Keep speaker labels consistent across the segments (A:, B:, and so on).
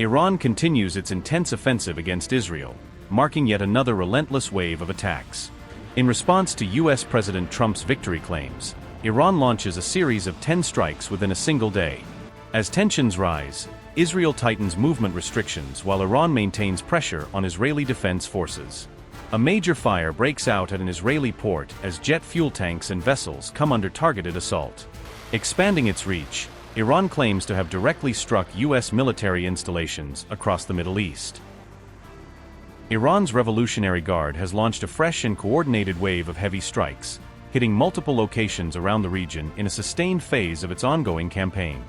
A: Iran continues its intense offensive against Israel, marking yet another relentless wave of attacks. In response to U.S. President Trump's victory claims, Iran launches a series of 10 strikes within a single day. As tensions rise, Israel tightens movement restrictions while Iran maintains pressure on Israeli defense forces. A major fire breaks out at an Israeli port as jet fuel tanks and vessels come under targeted assault. Expanding its reach, Iran claims to have directly struck U.S. military installations across the Middle East. Iran's Revolutionary Guard has launched a fresh and coordinated wave of heavy strikes, hitting multiple locations around the region in a sustained phase of its ongoing campaign.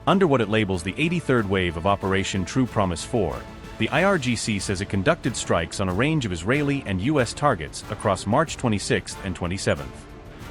A: Under what it labels the 83rd wave of Operation True Promise 4, the IRGC says it conducted strikes on a range of Israeli and U.S. targets across March 26th and 27th.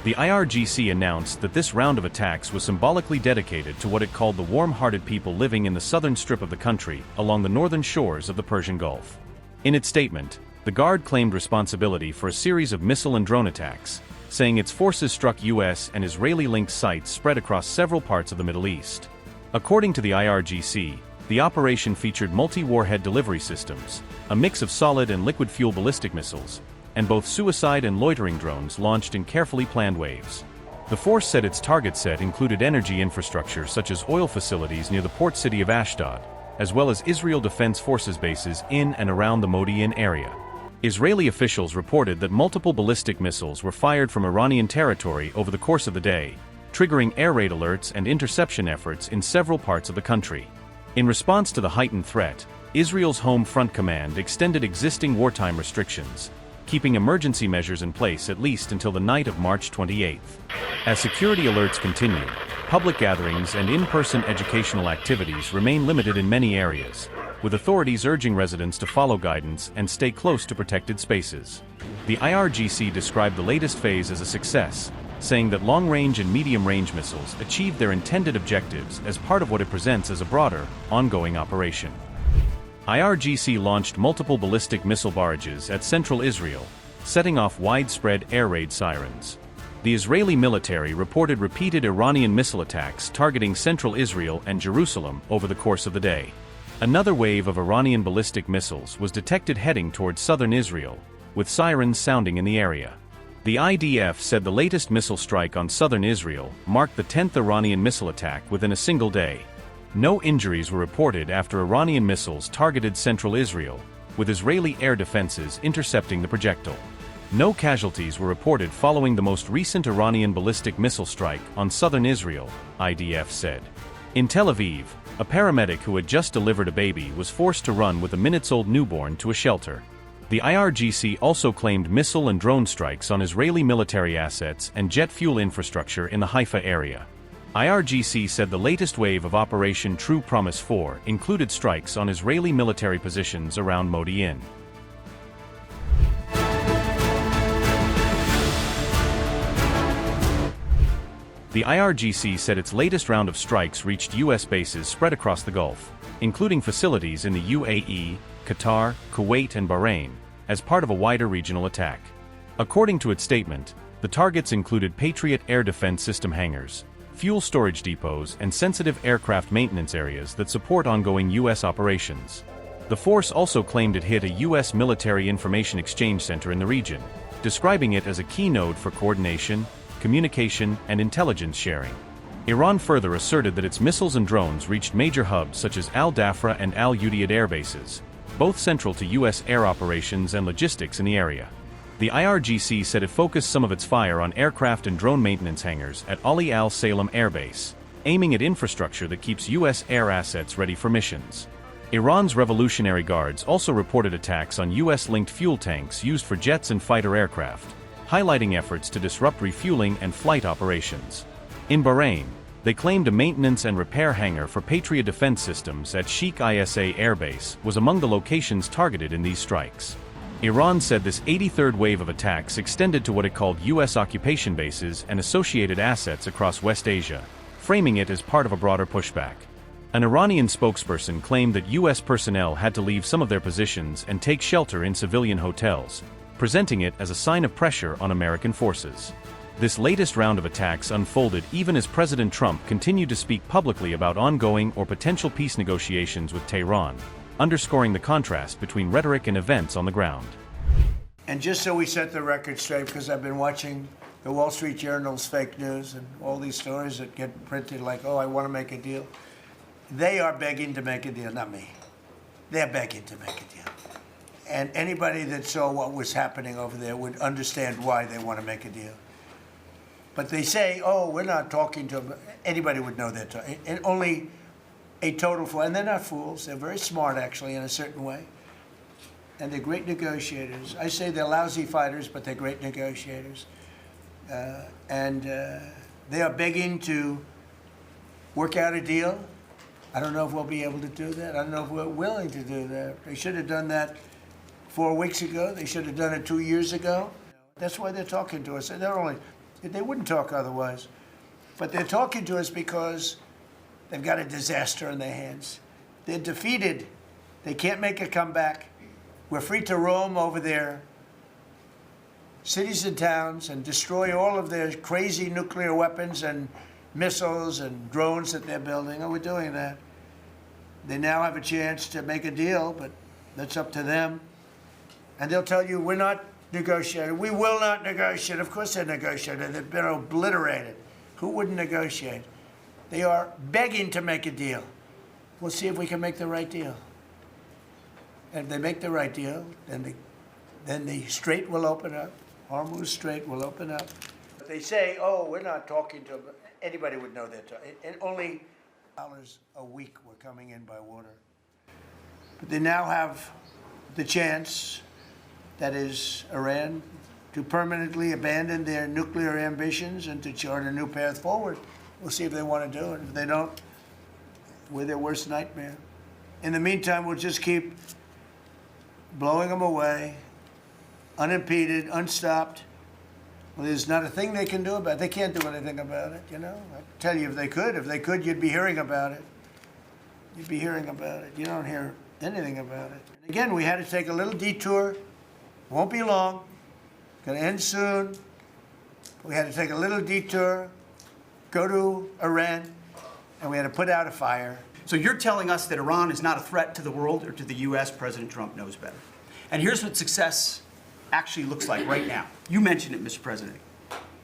A: The IRGC announced that this round of attacks was symbolically dedicated to what it called the warm-hearted people living in the southern strip of the country along the northern shores of the Persian Gulf. In its statement, the Guard claimed responsibility for a series of missile and drone attacks, saying its forces struck U.S. and Israeli-linked sites spread across several parts of the Middle East. According to the IRGC, the operation featured multi-warhead delivery systems, a mix of solid and liquid fuel ballistic missiles, and both suicide and loitering drones launched in carefully planned waves. The force said its target set included energy infrastructure such as oil facilities near the port city of Ashdod, as well as Israel Defense Forces bases in and around the Modiin area. Israeli officials reported that multiple ballistic missiles were fired from Iranian territory over the course of the day, triggering air raid alerts and interception efforts in several parts of the country. In response to the heightened threat, Israel's Home Front Command extended existing wartime restrictions, keeping emergency measures in place at least until the night of March 28th. As security alerts continue, public gatherings and in-person educational activities remain limited in many areas, with authorities urging residents to follow guidance and stay close to protected spaces. The IRGC described the latest phase as a success, saying that long-range and medium-range missiles achieved their intended objectives as part of what it presents as a broader, ongoing operation. IRGC launched multiple ballistic missile barrages at central Israel, setting off widespread air raid sirens. The Israeli military reported repeated Iranian missile attacks targeting central Israel and Jerusalem over the course of the day. Another wave of Iranian ballistic missiles was detected heading towards southern Israel, with sirens sounding in the area. The IDF said the latest missile strike on southern Israel marked the 10th Iranian missile attack within a single day. No injuries were reported after Iranian missiles targeted central Israel, with Israeli air defenses intercepting the projectile. No casualties were reported following the most recent Iranian ballistic missile strike on southern Israel, IDF said. In Tel Aviv, a paramedic who had just delivered a baby was forced to run with a minutes-old newborn to a shelter. The IRGC also claimed missile and drone strikes on Israeli military assets and jet fuel infrastructure in the Haifa area. IRGC said the latest wave of Operation True Promise 4 included strikes on Israeli military positions around Modiin. The IRGC said its latest round of strikes reached U.S. bases spread across the Gulf, including facilities in the UAE, Qatar, Kuwait and Bahrain, as part of a wider regional attack. According to its statement, the targets included Patriot air defense system hangars, fuel storage depots and sensitive aircraft maintenance areas that support ongoing U.S. operations. The force also claimed it hit a U.S. military information exchange center in the region, describing it as a key node for coordination, communication and intelligence sharing. Iran further asserted that its missiles and drones reached major hubs such as Dhafra and Udeid air bases, both central to U.S. air operations and logistics in the area. The IRGC said it focused some of its fire on aircraft and drone maintenance hangars at Ali Al Salem Air Base, aiming at infrastructure that keeps U.S. air assets ready for missions. Iran's Revolutionary Guards also reported attacks on U.S.-linked fuel tanks used for jets and fighter aircraft, highlighting efforts to disrupt refueling and flight operations. In Bahrain, they claimed a maintenance and repair hangar for Patriot defense systems at Sheikh ISA Air Base was among the locations targeted in these strikes. Iran said this 83rd wave of attacks extended to what it called U.S. occupation bases and associated assets across West Asia, framing it as part of a broader pushback. An Iranian spokesperson claimed that U.S. personnel had to leave some of their positions and take shelter in civilian hotels, presenting it as a sign of pressure on American forces. This latest round of attacks unfolded even as President Trump continued to speak publicly about ongoing or potential peace negotiations with Tehran, underscoring the contrast between rhetoric and events on the ground.
B: And just so we set the record straight, because I've been watching the Wall Street Journal's fake news and all these stories that get printed like, oh, I want to make a deal. They are begging to make a deal, not me. They're begging to make a deal. And anybody that saw what was happening over there would understand why they want to make a deal. But they say, oh, we're not talking to them. Anybody would know that. And only a total fool. And they're not fools. They're very smart, actually, in a certain way. And they're great negotiators. I say they're lousy fighters, but they're great negotiators. They are begging to work out a deal. I don't know if we'll be able to do that. I don't know if we're willing to do that. They should have done that 4 weeks ago. They should have done it 2 years ago. That's why they're talking to us. They wouldn't talk otherwise. But they're talking to us because they've got a disaster in their hands. They're defeated. They can't make a comeback. We're free to roam over their cities and towns and destroy all of their crazy nuclear weapons and missiles and drones that they're building. Oh, we're doing that. They now have a chance to make a deal, but that's up to them. And they'll tell you, we're not negotiating. We will not negotiate. Of course they're negotiating. They've been obliterated. Who wouldn't negotiate? They are begging to make a deal. We'll see if we can make the right deal. And if they make the right deal, then the strait will open up. Hormuz Strait will open up. If they say, oh, we're not talking to them, anybody would know that. And only dollars a week were coming in by water. But they now have the chance, that is Iran, to permanently abandon their nuclear ambitions and to chart a new path forward. We'll see if they want to do it. If they don't, we're their worst nightmare. In the meantime, we'll just keep blowing them away, unimpeded, unstopped. Well, there's not a thing they can do about it. They can't do anything about it, you know. I tell you, if they could, you'd be hearing about it. You'd be hearing about it. You don't hear anything about it. And again, we had to take a little detour. Won't be long. Going to end soon. We had to take a little detour, go to Iran, and we had to put out a fire.
C: So you're telling us that Iran is not a threat to the world or to the U.S. President Trump knows better. And here's what success actually looks like right now. You mentioned it, Mr. President.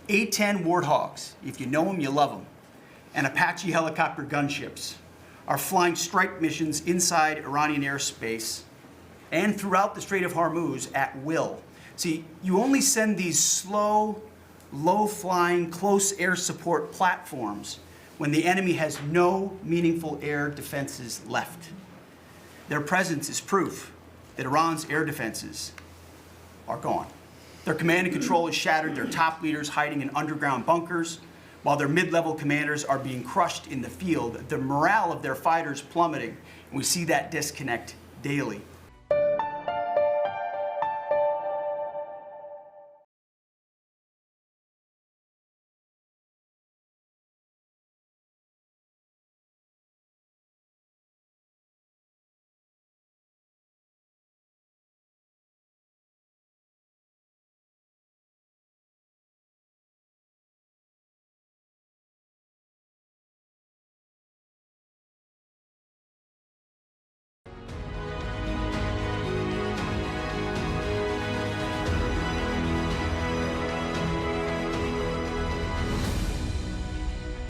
C: A-10 Warthogs, if you know them, you love them, and Apache helicopter gunships are flying strike missions inside Iranian airspace and throughout the Strait of Hormuz at will. See, you only send these slow, low-flying, close air support platforms when the enemy has no meaningful air defenses left. Their presence is proof that Iran's air defenses are gone. Their command and control is shattered, their top leaders hiding in underground bunkers, while their mid-level commanders are being crushed in the field, the morale of their fighters plummeting, and we see that disconnect daily.